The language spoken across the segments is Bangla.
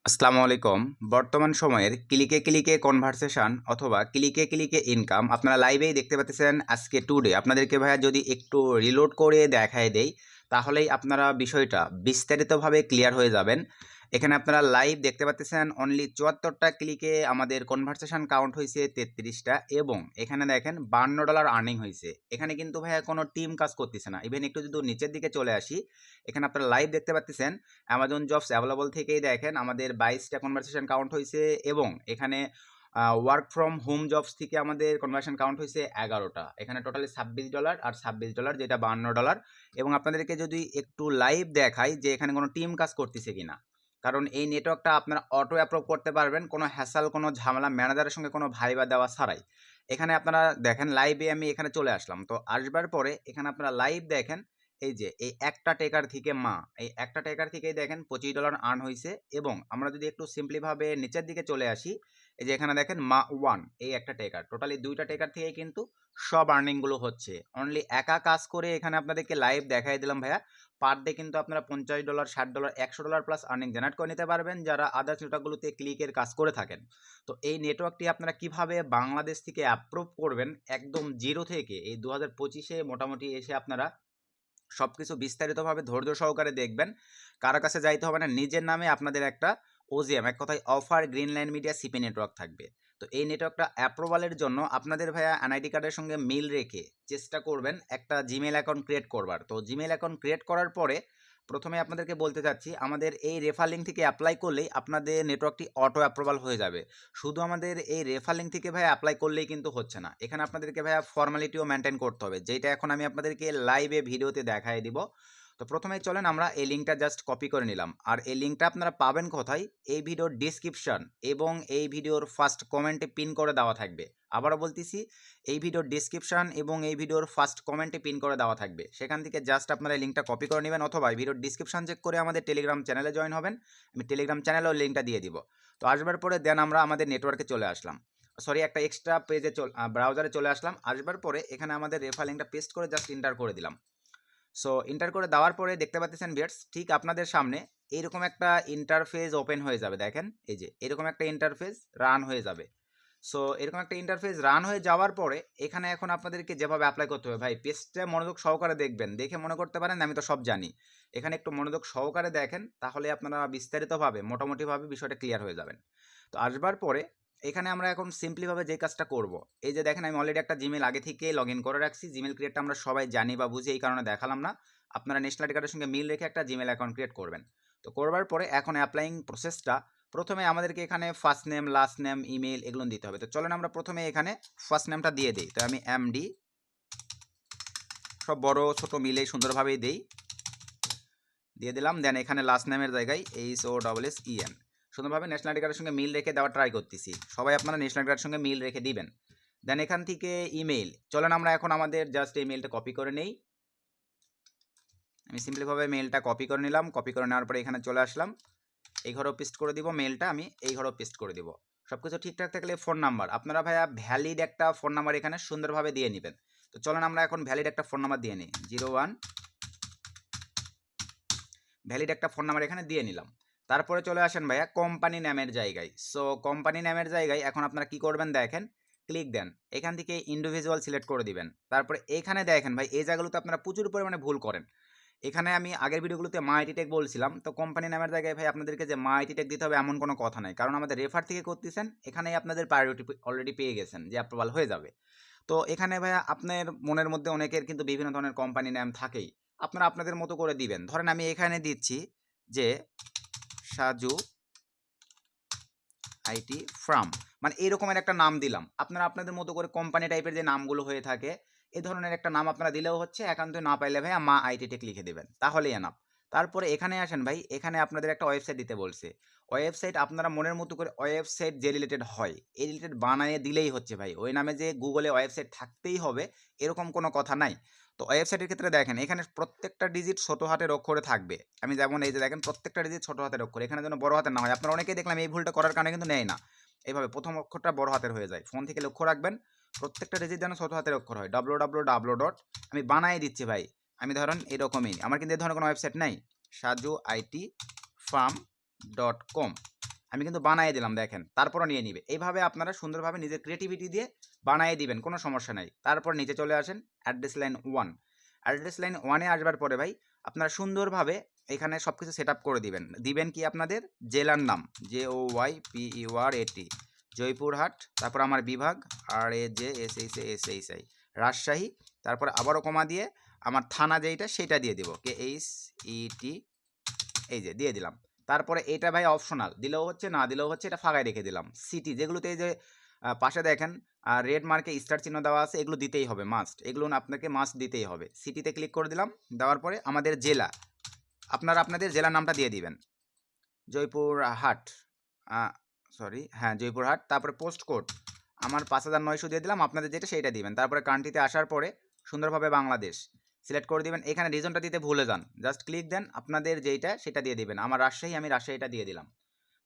আসসালামু আলাইকুম। বর্তমান সময়ের ক্লিকে ক্লিকে কনভারসেশন অথবা ক্লিকে ক্লিকে ইনকাম আপনারা লাইভেই দেখতে পাচ্ছেন। আজকে টুডে আপনাদেরকে ভাইয়া যদি একটু রিলোড করে দেখায় দেই তাহলেই আপনারা বিষয়টা বিস্তারিতভাবে ক্লিয়ার হয়ে যাবেন। এখানে আপনারা লাইভ দেখতে পাচ্ছেন অনলি ৭৪টা ক্লিকে আমাদের কনভারসেশন কাউন্ট হয়েছে ৩৩টা এবং এখানে দেখেন $৫২ আর্নিং হয়েছে। এখানে কিন্তু ভাইয়া কোনো টিম কাজ করতেছে না। ইভেন একটু যদি নিচের দিকে চলে আসি, এখানে আপনারা লাইভ দেখতে পাচ্ছেন অ্যামাজন জবস অ্যাভেলেবল থেকেই দেখেন আমাদের ২২টা কনভারসেশন কাউন্ট হয়েছে এবং এখানে ওয়ার্ক ফ্রম হোম জবস থেকে আমাদের কনভার্সন কাউন্ট হয়েছে ১১টা। এখানে টোটালি $২৬ আর $২৬ যেটা $৫২ এবং আপনাদেরকে যদি একটু লাইভ দেখাই যে এখানে কোনো টিম কাজ করতেছে কিনা, কারণ এই নেটওয়ার্কটা আপনারা অটো অ্যাপ্রুভ করতে পারবেন কোনো হ্যাসাল কোনো ঝামেলা ম্যানেজারের সঙ্গে কোনো ভাইবা দেওয়া ছাড়াই। এখানে আপনারা দেখেন লাইভে আমি এখানে চলে আসলাম, তো আসবার পরে এখানে আপনারা লাইভ দেখেন এই যে এই একটা টেকার থেকে এই একটা টেকার থেকেই দেখেন $25 আর্ন হয়েছে এবং আমরা যদি একটু সিম্পলিভাবে নিচের দিকে চলে আসি, এই যে এখানে দেখেন মা ওয়ান এই একটা টেকার, টোটালি দুইটা টেকার থেকে কিন্তু সব আর্নিংগুলো হচ্ছে। অনলি একা কাজ করে এখানে আপনাদেরকে লাইভ দেখাই দিলাম ভাইয়া। পার ডে কিন্তু আপনারা $50, $60, $100 প্লাস আর্নিং জেনারেট করে নিতে পারবেন যারা আদার্স নেটওয়ার্কগুলোতে ক্লিকের কাজ করে থাকেন। তো এই নেটওয়ার্কটি আপনারা কিভাবে বাংলাদেশ থেকে অ্যাপ্রুভ করবেন একদম জিরো থেকে এই 2025-এ মোটামুটি এসে আপনারা সবকিছু বিস্তারিতভাবে ধৈর্য সহকারে দেখবেন। কারো কাছে যাইতে হবে না, নিজের নামে আপনাদের একটা ওজিএম, এক কথায় offer green line media CP network থাকবে। তো এই নেটওয়ার্কটা অ্যাপ্রুভালের জন্য আপনাদের ভাইয়া এনআইডি কার্ডের সঙ্গে মিল রেখে চেষ্টা করবেন একটা জিমেল অ্যাকাউন্ট ক্রিয়েট করবার। তো জিমেল অ্যাকাউন্ট ক্রিয়েট করার পরে প্রথমে আপনাদেরকে বলতে চাচ্ছি আমাদের এই রেফার লিঙ্ক থেকে অ্যাপ্লাই করলেই আপনাদের নেটওয়ার্কটি অটো অ্যাপ্রুভাল হয়ে যাবে। শুধু আমাদের এই রেফার লিঙ্ক থেকে ভাইয়া অ্যাপ্লাই করলেই কিন্তু হচ্ছে না, এখানে আপনাদেরকে ভাইয়া ফর্মালিটিও মেনটেন করতে হবে, যেটা এখন আমি আপনাদেরকে লাইভে ভিডিওতে দেখাই দিব। তো প্রথমেই চলেন আমরা এই লিঙ্কটা জাস্ট কপি করে নিলাম। আর এই লিঙ্কটা আপনারা পাবেন কোথায়? এই ভিডিওর ডিসক্রিপশন এবং এই ভিডিওর ফার্স্ট কমেন্টে পিন করে দেওয়া থাকবে। আবারও বলতেছি, এই ভিডিওর ডিসক্রিপশন এবং এই ভিডিওর ফার্স্ট কমেন্টে পিন করে দেওয়া থাকবে, সেখান থেকে জাস্ট আপনারা এই লিঙ্কটা কপি করে নেবেন অথবা ভিডিওর ডিসক্রিপশন চেক করে আমাদের টেলিগ্রাম চ্যানেলে জয়েন হবেন। আমি টেলিগ্রাম চ্যানেলেও লিঙ্কটা দিয়ে দিব। তো আসবার পরে দেন আমরা আমাদের নেটওয়ার্কে চলে আসলাম, সরি একটা এক্সট্রা পেজে ব্রাউজারে চলে আসলাম। আসবার পরে এখানে আমাদের রেফার লিঙ্কটা পেস্ট করে জাস্ট এন্টার করে দিলাম। সো এন্টার করে দেওয়ার পরে দেখতে পাচ্ছেন ভিউয়ার্স, ঠিক আপনাদের সামনে এইরকম একটা ইন্টারফেস ওপেন হয়ে যাবে। দেখেন এই যে এরকম একটা ইন্টারফেস রান হয়ে যাবে। সো এরকম একটা ইন্টারফেস রান হয়ে যাওয়ার পরে এখানে এখন আপনাদেরকে যেভাবে অ্যাপ্লাই করতে হবে, ভাই পেজটা মনোযোগ সহকারে দেখবেন, দেখে মনে করতে পারেন আমি তো সব জানি। এখানে একটু মনোযোগ সহকারে দেখেন, তাহলে আপনারা বিস্তারিতভাবে মোটামুটিভাবে বিষয়টা ক্লিয়ার হয়ে যাবেন। তো আসবার পরে এখানে আমরা এখন সিম্পলিভাবে যে কাজটা করব, এই যে দেখেন আমি অলরেডি একটা জিমেল আগে থেকে লগ ইন করে রাখছি। জিমেল ক্রিয়েটটা আমরা সবাই জানি বা বুঝি, এই কারণে দেখালাম না। আপনারা ন্যাশনাল আইডি কার্ডের সঙ্গে মিল রেখে একটা জিমেল অ্যাকাউন্ট ক্রিয়েট করবেন। তো করবার পরে এখন অ্যাপ্লাইং প্রসেসটা, প্রথমে আমাদেরকে এখানে first name, last name, email এগুলো দিতে হবে। তো চলেন আমরা প্রথমে এখানে ফার্স্ট নেমটা দিয়ে দিই। তো আমি এমডি সব বড় ছোট মিলেই সুন্দরভাবেই দিই, দিয়ে দিলাম। দেন এখানে লাস্ট নেমের জায়গায় HOSSEN সুন্দরভাবে ন্যাশনাল আইডি কার্ডের সঙ্গে মিল রেখে দেওয়ার ট্রাই করতেছি। সবাই আপনারা ন্যাশনাল আইডি কার্ডের সঙ্গে মিল রেখে দিবেন। দেন এখান থেকে ইমেল, চলেন আমরা এখন আমাদের জাস্ট এই মেলটা কপি করে নেই। আমি সিম্পলিভাবে মেলটা কপি করে নিলাম। কপি করে নেওয়ার পরে এখানে চলে আসলাম, এই ঘরেও পেস্ট করে দিব মেলটা, আমি এই ঘরেও পেস্ট করে দিব। সব কিছু ঠিকঠাক থাকলে ফোন নাম্বার আপনারা ভাইয়া ভ্যালিড একটা ফোন নাম্বার এখানে সুন্দরভাবে দিয়ে নেবেন। তো চলেন আমরা এখন ভ্যালিড একটা ফোন নাম্বার দিয়ে নিই, 01 ভ্যালিড একটা ফোন নাম্বার এখানে দিয়ে নিলাম। তারপরে চলে আসেন ভাইয়া কোম্পানি নামের জায়গায়। সো কোম্পানি নামের জায়গায় এখন আপনারা কি করবেন দেখেন, ক্লিক দেন, এখান থেকে ইন্ডিভিজুয়াল সিলেক্ট করে দিবেন। তারপরে এখানে দেখেন ভাই এই জায়গাগুলোতে আপনারা প্রচুর পরিমাণে ভুল করেন। এখানে আমি আগের ভিডিওগুলোতে মা আইটি টেক বলছিলাম, তো কোম্পানি নামের জায়গায় ভাই আপনাদেরকে যে মা আইটি টেক দিতে হবে এমন কোনো কথা নাই, কারণ আমাদের রেফার থেকে করতেছেন, এখানেই আপনাদের প্রায়োরিটি অলরেডি পেয়ে গেছেন যে অ্যাপ্রুভাল হয়ে যাবে। তো এখানে ভাইয়া আপনার মনের মধ্যে অনেকের কিন্তু বিভিন্ন ধরনের কোম্পানি নাম থাকেই, আপনারা আপনাদের মতো করে দিবেন। ধরেন আমি এখানে দিচ্ছি যে সাজু আইটি ফার্ম, মানে এরকমের একটা নাম দিলাম। আপনারা আপনাদের মতো করে কোম্পানি টাইপের যে নামগুলো হয়ে থাকে এই ধরনের একটা নাম আপনারা দিলেও হচ্ছে, একান্ত না পাইলে ভাই মা আইটি টেক লিখে দেবেন, তাহলেই এনাফ। তারপরে এখানে আসেন ভাই, এখানে আপনাদের একটা ওয়েবসাইট দিতে বলছে। ওয়েবসাইট আপনারা মনের মতো করে ওয়েবসাইট যে রিলেটেড হয় এই রিলেটেড বানিয়ে দিলেই হচ্ছে ভাই। ওই নামে যে গুগলে ওয়েবসাইট থাকতেই হবে এরকম কোনো কথা নাই। তো ওয়েবসাইটের ক্ষেত্রে দেখেন এখানে প্রত্যেকটা ডিজিট ছোট হাতের অক্ষরে থাকবে। আমি যেমন এই যে দেখেন প্রত্যেকটা ডিজিট ছোট হাতের অক্ষর, এখানে যেন বড় হাতের না হয়। আপনারা অনেকেই দেখলাম এই ভুলটা করার কারণে কিন্তু নেয় না, এইভাবে প্রথম অক্ষরটা বড় হাতের হয়ে যায়। ফোন থেকে লক্ষ্য রাখবেন প্রত্যেকটা ডিজিট যেন ছোট হাতের অক্ষর হয়। www ডট আমি বানাই দিচ্ছি ভাই, আমি ধরেন এরকমই, আমার কিন্তু এই ধরনের কোনো ওয়েবসাইট নাই, সাজু আইটি ফার্ম .com। আমি কিন্তু বানিয়ে দিলাম দেখেন, তারপরও নিয়ে নিবে। এইভাবে আপনারা সুন্দরভাবে নিজের ক্রিয়েটিভিটি দিয়ে বানিয়ে দিবেন, কোনো সমস্যা নাই। তারপর নিচে চলে আসেন অ্যাড্রেস লাইন 1। অ্যাড্রেস লাইন 1-এ আসবার পরে ভাই আপনারা সুন্দরভাবে এখানে সব কিছু সেট আপ করে দিবেন কি আপনাদের জেলার নাম JOYPURAT জয়পুরহাট, তারপর আমার বিভাগ RAJSHASHI রাজশাহী, তারপর আবারও কমা দিয়ে আমার থানা যেইটা সেটা দিয়ে দিব KHET, এই যে দিয়ে দিলাম। তারপরে এটা ভাই অপশনাল, দিলেও হচ্ছে না দিলেও হচ্ছে, এটা ফাঁকায় রেখে দিলাম। সিটি যেগুলোতে এই যে পাশে দেখেন রেড মার্কে স্টার চিহ্ন দেওয়া আছে, এগুলো দিতেই হবে মাস্ট, এগুলো আপনাকে মাস্ট দিতেই হবে। সিটিতে ক্লিক করে দিলাম, দেওয়ার পরে আমাদের জেলা, আপনারা আপনাদের জেলার নামটা দিয়ে দিবেন জয়পুরহাট, হ্যাঁ জয়পুরহাট। তারপরে পোস্ট কোড আমার 5900 দিয়ে দিলাম, আপনাদের যেটা সেইটা দিবেন। তারপরে কান্ট্রিতে আসার পরে সুন্দরভাবে বাংলাদেশ সিলেক্ট করে দিবেন। এখানে রিজনটা দিতে ভুলে যান, জাস্ট ক্লিক দেন, আপনাদের যেইটা সেটা দিয়ে দিবেন। আমার রাজশাহী, আমি রাজশাহীটা দিয়ে দিলাম।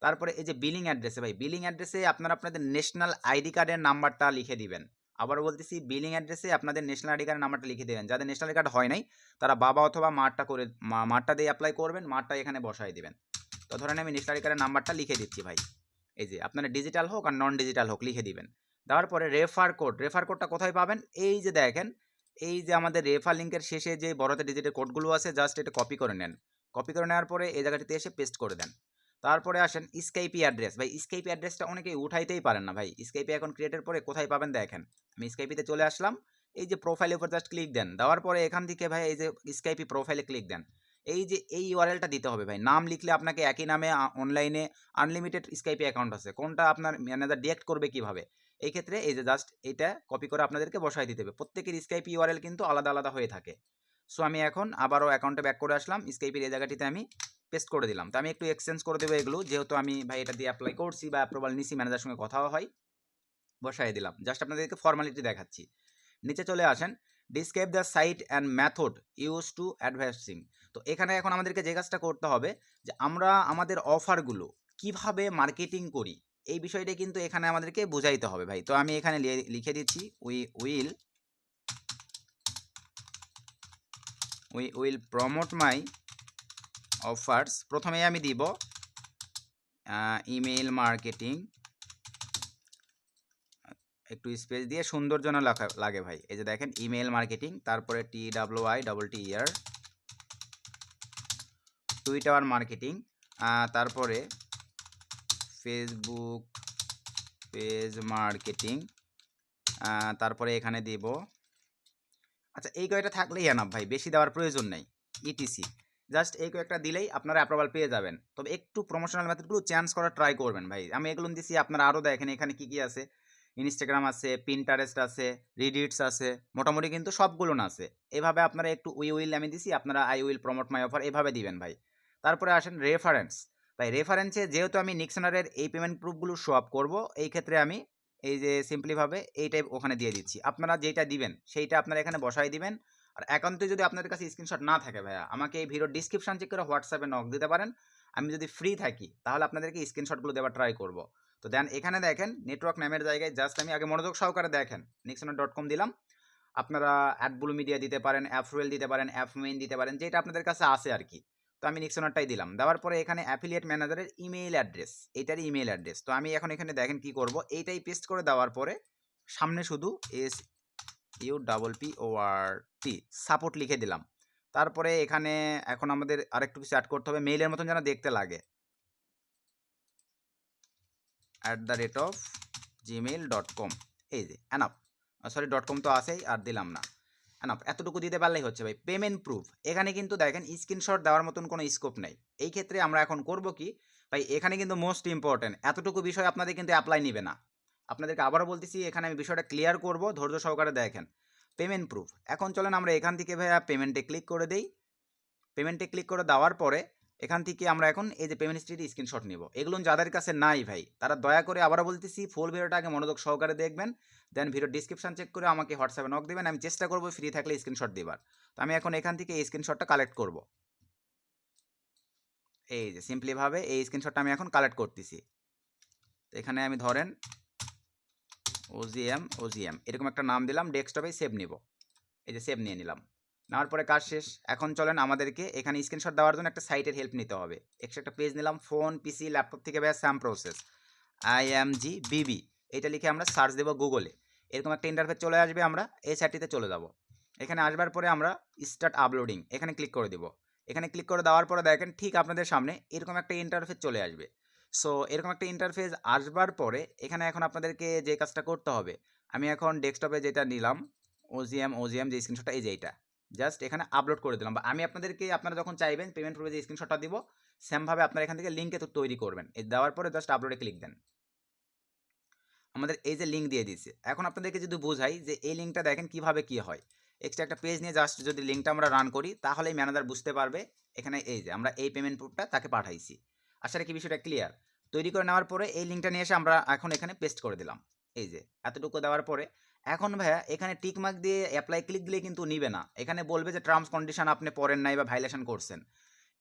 তারপরে এই যে বিলিং অ্যাড্রেসে ভাই, বিলিং অ্যাড্রেসে আপনারা আপনাদের ন্যাশনাল আইডি কার্ডের নাম্বারটা লিখে দিবেন। আবার বলতেছি, বিলিং অ্যাড্রেসে আপনাদের ন্যাশনাল আইডি কার্ডের নাম্বারটা লিখে দেবেন। যাদের ন্যাশনাল আইডি কার্ড হয় নাই তারা বাবা অথবা মারটা দিয়ে অ্যাপ্লাই করবেন, মারটা এখানে বসাই দিবেন। তো ধরেন আমি ন্যাশনাল আইডি কার্ডের নাম্বারটা লিখে দিচ্ছি ভাই, এই যে আপনারা ডিজিটাল হোক আর নন ডিজিটাল হোক লিখে দিবেন। দেওয়ার পরে রেফার কোডটা কোথায় পাবেন, এই যে দেখেন, এই যে আমাদের রেফার লিঙ্কের শেষে যে বড়তে ডিজিটের কোডগুলো আছে, জাস্ট এটা কপি করে নেন। কপি করে নেওয়ার পরে এই জায়গাটিতে এসে পেস্ট করে দেন। তারপরে আসেন স্কাইপি অ্যাড্রেস। ভাই স্কাইপি অ্যাড্রেসটা অনেকেই উঠাইতেই পারেন না ভাই, স্কাইপি এখন ক্রিয়েটের পরে কোথায় পাবেন দেখেন, আমি স্কাইপিতে চলে আসলাম, এই যে প্রোফাইলের উপর জাস্ট ক্লিক দেন। দেওয়ার পরে এখান থেকে ভাই এই যে স্কাইপি প্রোফাইলে ক্লিক দেন। এই যে এই ইউআরএলটা দিতে হবে ভাই, নাম লিখলে আপনাকে একই নামে অনলাইনে আনলিমিটেড স্কাইপি অ্যাকাউন্ট আছে, কোনটা আপনার ম্যানেজার ডিরেক্ট করবে কিভাবে, এই ক্ষেত্রে এই যে জাস্ট এটা কপি করে আপনাদেরকে বসাই দিতে হবে। প্রত্যেকের স্কাইপি ইউআরএল কিন্তু আলাদা আলাদা হয়ে থাকে। সো আমি এখন আবারও অ্যাকাউন্টে ব্যাক করে আসলাম, স্কাইপির এই জায়গাটিতে আমি পেস্ট করে দিলাম। তো আমি একটু এক্সচেঞ্জ করে দেবো এগুলো, যেহেতু আমি ভাই এটা দিয়ে অ্যাপ্লাই করছি বা অ্যাপ্রুভাল নিছি, ম্যানেজারের সঙ্গে কথাও হয়, বসাই দিলাম। জাস্ট আপনাদেরকে ফর্মালিটি দেখাচ্ছি। নিচে চলে আসেন, describe the site and method use to advertising. তো এখানে এখন আমাদেরকে যে কাজটা করতে হবে যে আমরা আমাদের অফারগুলো কিভাবে মার্কেটিং করি, এই বিষয়টা কিন্তু এখানে আমাদেরকে বোঝাইতে হবে ভাই। তো আমি এখানে লিখে দিচ্ছি we will promote my offers. প্রথমেই আমি দিব ইমেইল মার্কেটিং, একটু স্পেস দিয়ে সুন্দর জন্য লাগে ভাই। এই যে দেখেন ইমেইল মার্কেটিং, তারপরে TWITTER টুইটার মার্কেটিং, তারপরে ফেসবুক পেজ মার্কেটিং, তারপরে এখানে দিব, আচ্ছা এই কয়েকটা থাকলেই এনাফ ভাই, বেশি দেওয়ার প্রয়োজন নেই। ETC জাস্ট এই কয়েকটা দিলেই আপনারা অ্যাপ্রুভাল পেয়ে যাবেন। তবে একটু প্রমোশনাল মেথডগুলো চেঞ্জ করার ট্রাই করবেন ভাই। আমি এগুলো দিচ্ছি, আপনারা আরও দেখেন এখানে কী কী আছে, ইনস্টাগ্রাম আছে, পিন্টারেস্ট আছে, রিডিটস আছে, মোটামুটি কিন্তু সবগুলো না আছে। এভাবে আপনারা একটু উইল আমি দিছি, আপনারা I will promote my offer এভাবে দিবেন ভাই। তারপরে আসেন রেফারেন্স। ভাই রেফারেন্সে যেহেতু আমি নিক্সনারের এই পেমেন্ট প্রুফগুলো শো আপ করবো, এই ক্ষেত্রে আমি এই যে সিম্পলিভাবে এই টাইপ ওখানে দিয়ে দিচ্ছি। আপনারা যেটা দিবেন সেইটা আপনারা এখানে বসাই দিবেন। আর একান্তই যদি আপনাদের কাছে স্ক্রিনশট না থাকে ভাইয়া, আমাকে এই ভিডিওর ডিসক্রিপশন চেক করে হোয়াটসঅ্যাপে নক দিতে পারেন। আমি যদি ফ্রি থাকি তাহলে আপনাদেরকে স্ক্রিনশটগুলো দেওয়ার ট্রাই করব। তো দেন এখানে দেখেন নেটওয়ার্ক নামের জায়গায় জাস্ট আমি আগে মনোযোগ সহকারে দেখেন nixonar.com দিলাম। আপনারা অ্যাডব্লু মিডিয়া দিতে পারেন, অ্যাফরুয়েল দিতে পারেন, অ্যাফমেইন দিতে পারেন, যেটা আপনাদের কাছে আছে আর কি। তো আমি নিক্সনারটাই দিলাম। দেওয়ার পরে এখানে অ্যাফিলিয়েট ম্যানেজারের ইমেইল অ্যাড্রেস, এইটারই ইমেইল অ্যাড্রেস। তো আমি এখন এখানে দেখেন কি করব, এইটাই পেস্ট করে দেওয়ার পরে সামনে শুধু SUPPORT সাপোর্ট লিখে দিলাম। তারপরে এখানে এখন আমাদের আরেকটু কিছু অ্যাড করতে হবে, মেইলের মতন যেন দেখতে লাগে, @gmail.com। এই যে এনাফ, সরি .com তো আছেই, আর দিলাম না, এনাফ এতটুকু দিতে পারলেই হচ্ছে ভাই। পেমেন্ট প্রুফ এখানে কিন্তু দেখেন স্ক্রিনশট দেওয়ার মতন কোনো স্কোপ নেই। এই ক্ষেত্রে আমরা এখন করব কি ভাই, এখানে কিন্তু মোস্ট ইম্পর্টেন্ট এতটুকু বিষয় আপনাদের কিন্তু অ্যাপ্লাই নিবে না। আপনাদেরকে আবারও বলতেছি, এখানে আমি বিষয়টা ক্লিয়ার করব, ধৈর্য সহকারে দেখেন। পেমেন্ট প্রুফ, এখন চলেন আমরা এখান থেকে ভাইয়া পেমেন্টে ক্লিক করে দেই। পেমেন্টে ক্লিক করে দেওয়ার পরে এখান থেকে আমরা এখন এই যে পেমেন্ট হিস্ট্রির স্ক্রিনশট নিব। এগুলো যাদের কাছে নাই ভাই, তারা দয়া করে আবারও বলতেছি ফুল ভিডিওটা আগে মনোযোগ সহকারে দেখবেন, দেন ভিডিও ডিসক্রিপশন চেক করে আমাকে হোয়াটসঅ্যাপে নক দেবেন। আমি চেষ্টা করবো ফ্রি থাকলে স্ক্রিনশট দেবার। তো আমি এখন এখান থেকে এই স্ক্রিনশটটা কালেক্ট করব। এই যে সিম্পলিভাবে এই স্ক্রিনশটটা আমি এখন কালেক্ট করতেছি। তো এখানে আমি ধরেন OGM এরকম একটা নাম দিলাম, ডেস্কটপে সেভ নিব। এই যে সেভ নিয়ে নিলাম। নেওয়ার পরে কাজ শেষ। এখন চলেন আমাদেরকে এখানে স্ক্রিনশট দেওয়ার জন্য একটা সাইটের হেল্প নিতে হবে। এক্সট্রা একটা পেজ নিলাম, ফোন, পিসি, ল্যাপটপ থেকে ভাইয়া স্যাম প্রসেস IMGBB এটা লিখে আমরা সার্চ দেবো গুগলে। এরকম একটা ইন্টারফেস চলে আসবে, আমরা এই সাইটটিতে চলে যাব। এখানে আসবার পরে আমরা স্টার্ট আপলোডিং এখানে ক্লিক করে দেবো। এখানে ক্লিক করে দেওয়ার পরে দেখেন ঠিক আপনাদের সামনে এরকম একটা ইন্টারফেস চলে আসবে। সো এরকম একটা ইন্টারফেস আসবার পরে এখানে এখন আপনাদেরকে যে কাজটা করতে হবে, আমি এখন ডেস্কটপে যেটা নিলাম ওজিএম যে স্ক্রিনশটটা, এই যে এইটা জাস্ট এখানে আপলোড করে দিলাম। বা আমি আপনাদেরকে, আপনারা যখন চাইবেন পেমেন্ট প্রুফে যে স্ক্রিনশটটা দিব, সেমভাবে আপনারা এখান থেকে লিঙ্কে তো তৈরি করবেন। এই দেওয়ার পরে জাস্ট আপলোডে ক্লিক দেন। আমাদের এই যে লিঙ্ক দিয়ে দিয়েছে, এখন আপনাদেরকে যদি বোঝাই যে এই লিঙ্কটা দেখেন কিভাবে কি হয়। এক্সট্রা একটা পেজ নিয়ে জাস্ট যদি লিঙ্কটা আমরা রান করি, তাহলেই ম্যানেজার বুঝতে পারবে এখানে এই যে আমরা এই পেমেন্ট প্রুফটা তাকে পাঠাইছি। আসলে কি বিষয়টা ক্লিয়ার? তৈরি করে নেওয়ার পরে এই লিঙ্কটা নিয়ে এসে আমরা এখন এখানে পেস্ট করে দিলাম। এই যে এতটুকু দেওয়ার পরে এখন ভাইয়া এখানে টিকমার্ক দিয়ে অ্যাপ্লাই ক্লিক দিলে কিন্তু নিবে না। এখানে বলবে যে টার্মস কন্ডিশন আপনি পড়েন নাই বা ভাইলেশন করছেন।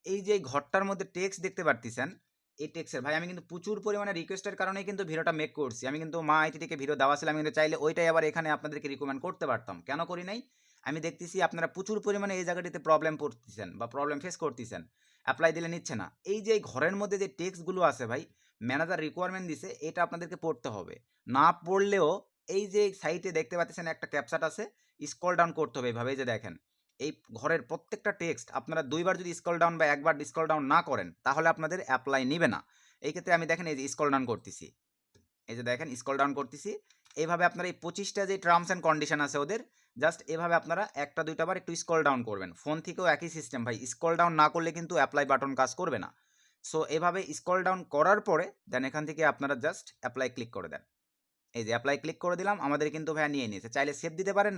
এই যে ঘরটার মধ্যে টেক্সট দেখতে পারতেছেন, এই টেক্সের ভাই আমি কিন্তু প্রচুর পরিমাণে রিকোয়েস্টের কারণেই কিন্তু ভিডিওটা মেক করছি। আমি কিন্তু মা আইটি থেকে ভিডিও দেওয়া ছিল, আমি কিন্তু চাইলে ওইটাই আবার এখানে আপনাদেরকে রিকমেন্ড করতে পারতাম। কেন করি নাই? আমি দেখতেছি আপনারা প্রচুর পরিমাণে এই জায়গাটিতে প্রবলেম পড়তেছেন বা প্রবলেম ফেস করতেছেন, অ্যাপ্লাই দিলে নিচ্ছে না। এই যে ঘরের মধ্যে যে টেক্সটগুলো আছে ভাই, ম্যানেজার রিকোয়ারমেন্ট দিছে, এটা আপনাদেরকে পড়তে হবে। না পড়লেও এই যে সাইটে দেখতে পাচ্ছেন একটা ক্যাপচাট আছে, স্ক্রল ডাউন করতে হবে এইভাবে। এই যে দেখেন এই ঘরের প্রত্যেকটা টেক্সট আপনারা দুইবার যদি স্ক্রল ডাউন বা একবার স্ক্রল ডাউন না করেন, তাহলে আপনাদের অ্যাপ্লাই নিবে না। এই ক্ষেত্রে আমি দেখেন এই যে স্ক্রল ডাউন করতেছি, এই যে দেখেন স্ক্রল ডাউন করতেছি। এইভাবে আপনারা এই 25টা যে টার্মস অ্যান্ড কন্ডিশন আছে ওদের, জাস্ট এভাবে আপনারা একটা দুইটা বার একটু স্ক্রল ডাউন করবেন। ফোন থেকেও একই সিস্টেম ভাই, স্ক্রল ডাউন না করলে কিন্তু অ্যাপ্লাই বাটন কাজ করবে না। সো এভাবে স্ক্রল ডাউন করার পরে দেন এখান থেকে আপনারা জাস্ট অ্যাপ্লাই ক্লিক করে দেন। এই যে অ্যাপ্লাই ক্লিক করে দিলাম, আমাদের কিন্তু ভাইয়া নিয়ে নিয়েছে। চাইলে সেভ দিতে পারেন,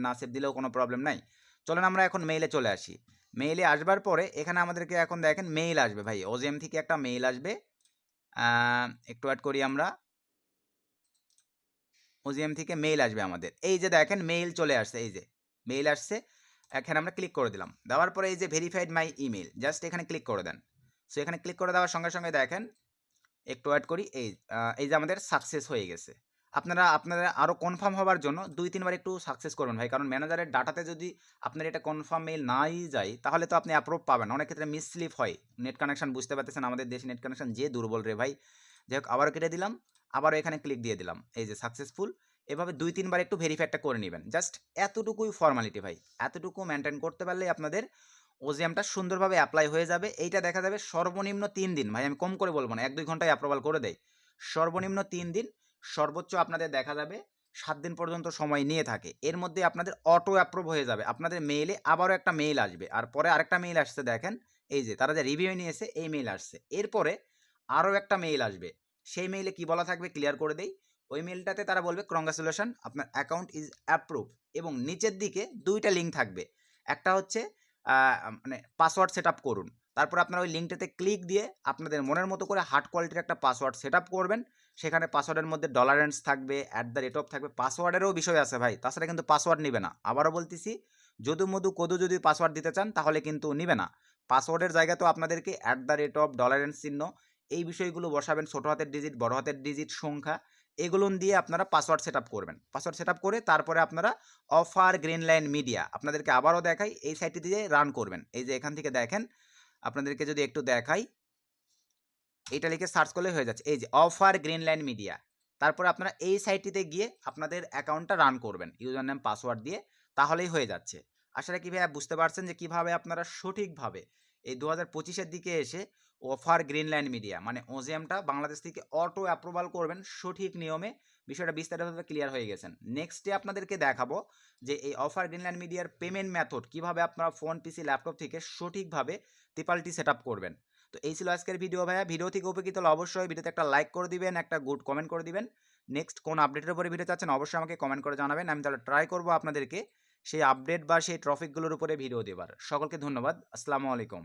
না সেভ দিলেও কোনো প্রবলেম নাই। চলেন আমরা এখন মেইলে চলে আসি। মেইলে আসবার পরে এখানে আমাদেরকে এখন দেখেন মেইল আসবে ভাই, ওজিএম থেকে একটা মেইল আসবে। একটু অ্যাড করি আমরা, ওজিএম থেকে মেইল আসবে আমাদের। এই যে দেখেন মেইল চলে আসছে, এই যে মেইল আসছে। এখানে আমরা ক্লিক করে দিলাম। দেওয়ার পরে এই যে ভেরিফাইড মাই ইমেল, জাস্ট এখানে ক্লিক করে দেন। সো এখানে ক্লিক করে দেওয়ার সঙ্গে সঙ্গে দেখেন একটু ওয়েট করি, এই যে আমাদের সাকসেস হয়ে গেছে। আপনারা আরও কনফার্ম হওয়ার জন্য 2-3 বার একটু সাকসেস করবেন ভাই, কারণ ম্যানেজারের ডাটাতে যদি আপনার এটা কনফার্ম মেইল নাই যায়, তাহলে তো আপনি অ্যাপ্রুভ পাবেন। অনেক ক্ষেত্রে মিসস্লিপ হয়। নেট কানেকশন বুঝতে পারতেছেন, আমাদের দেশে নেট কানেকশন যে দুর্বল রে ভাই। যাই হোক আবারও কেটে দিলাম, আবারও এখানে ক্লিক দিয়ে দিলাম, এই যে সাকসেসফুল। এভাবে 2-3 বার একটু ভেরিফাইটা করে নেবেন। জাস্ট এতটুকুই ফর্মালিটি ভাই, এতটুকু মেনটেন করতে পারলেই আপনাদের ওজিএমটা সুন্দরভাবে অ্যাপ্লাই হয়ে যাবে। এইটা দেখা যাবে সর্বনিম্ন 3 দিন ভাই, আমি কম করে বলবো না, 1-2 ঘন্টায় অ্যাপ্রুভাল করে দেয়। সর্বনিম্ন 3 দিন, সর্বোচ্চ আপনাদের দেখা যাবে 7 দিন পর্যন্ত সময় নিয়ে থাকে। এর মধ্যে আপনাদের অটো অ্যাপ্রুভ হয়ে যাবে। আপনাদের মেইলে আবারও একটা মেইল আসবে, আর পরে আরেকটা মেইল আসছে দেখেন, এই যে তারা যে রিভিউ নিয়েছে এই মেইল আসছে। এরপরে আরও একটা মেইল আসবে, সেই মেইলে কি বলা থাকবে ক্লিয়ার করে দেই। ওই মেইলটাতে তারা বলবে কংগ্রাচুলেশন, আপনার অ্যাকাউন্ট ইজ অ্যাপ্রুভ, এবং নিচের দিকে 2টা লিঙ্ক থাকবে। একটা হচ্ছে মানে পাসওয়ার্ড সেট আপ করুন। তারপর আপনারা ওই লিঙ্কটাতে ক্লিক দিয়ে আপনাদের মনের মতো করে হার্ড কোয়ালিটির একটা পাসওয়ার্ড সেট আপ করবেন। সেখানে পাসওয়ার্ডের মধ্যে $, থাকবে, @ থাকবে। পাসওয়ার্ডেরও বিষয় আছে ভাই, তাছাড়া কিন্তু পাসওয়ার্ড নিবে না। আবারও বলতেছি, যদু মধু কদু যদি পাসওয়ার্ড দিতে চান তাহলে কিন্তু নিবে না। পাসওয়ার্ডের জায়গায় তো আপনাদেরকে $, চিহ্ন, এই বিষয়গুলো বসাবেন, ছোট হাতের ডিজিট, বড় হাতের ডিজিট, সংখ্যা, এগুলো দিয়ে আপনারা পাসওয়ার্ড সেট আপ করবেন। পাসওয়ার্ড সেট আপ করে তারপরে আপনারা অফার গ্রিনলাইন মিডিয়া, আপনাদেরকে আবারও দেখাই, এই সাইটটি দিয়ে রান করবেন। এই যে এখান থেকে দেখেন, আপনাদেরকে যদি একটু দেখাই, এইটা লিখে সার্চ করলে হয়ে যাচ্ছে, এই যে অফার গ্রিনলাইন মিডিয়া। তারপরে আপনারা এই সাইটটিতে গিয়ে আপনাদের অ্যাকাউন্টটা রান করবেন ইউজার নেম পাসওয়ার্ড দিয়ে, তাহলেই হয়ে যাচ্ছে। আসলে কি ভাইয়া বুঝতে পারছেন যে কিভাবে আপনারা সঠিকভাবে এই 2025-এর দিকে এসে অফার গ্রিনলাইন মিডিয়া মানে ওজিএমটা বাংলাদেশ থেকে অটো অ্যাপ্রুভাল করবেন সঠিক নিয়মে? বিষয়টা বিস্তারিতভাবে ক্লিয়ার হয়ে গেছেন। নেক্সটে আপনাদেরকে দেখাবো যে এই অফার গ্রিনলাইন মিডিয়ার পেমেন্ট মেথড কিভাবে আপনারা ফোন, পিসি, ল্যাপটপ থেকে সঠিকভাবে ত্রিপালটি সেট আপ করবেন। তো এই ছিল আজকের ভিডিও ভাইয়া। ভিডিও থেকে উপকৃত হলে অবশ্যই ভিডিওতে একটা লাইক করে দিবেন, একটা গুড কমেন্ট করে দিবেন। নেক্সট কোন আপডেটের উপরে ভিডিও চাচ্ছেন অবশ্যই আমাকে কমেন্ট করে জানাবেন। আমি তাহলে ট্রাই করবো আপনাদেরকে সেই আপডেট বা সেই টপিকগুলোর উপরে ভিডিও দেবার। সকলকে ধন্যবাদ। আসসালামু আলাইকুম।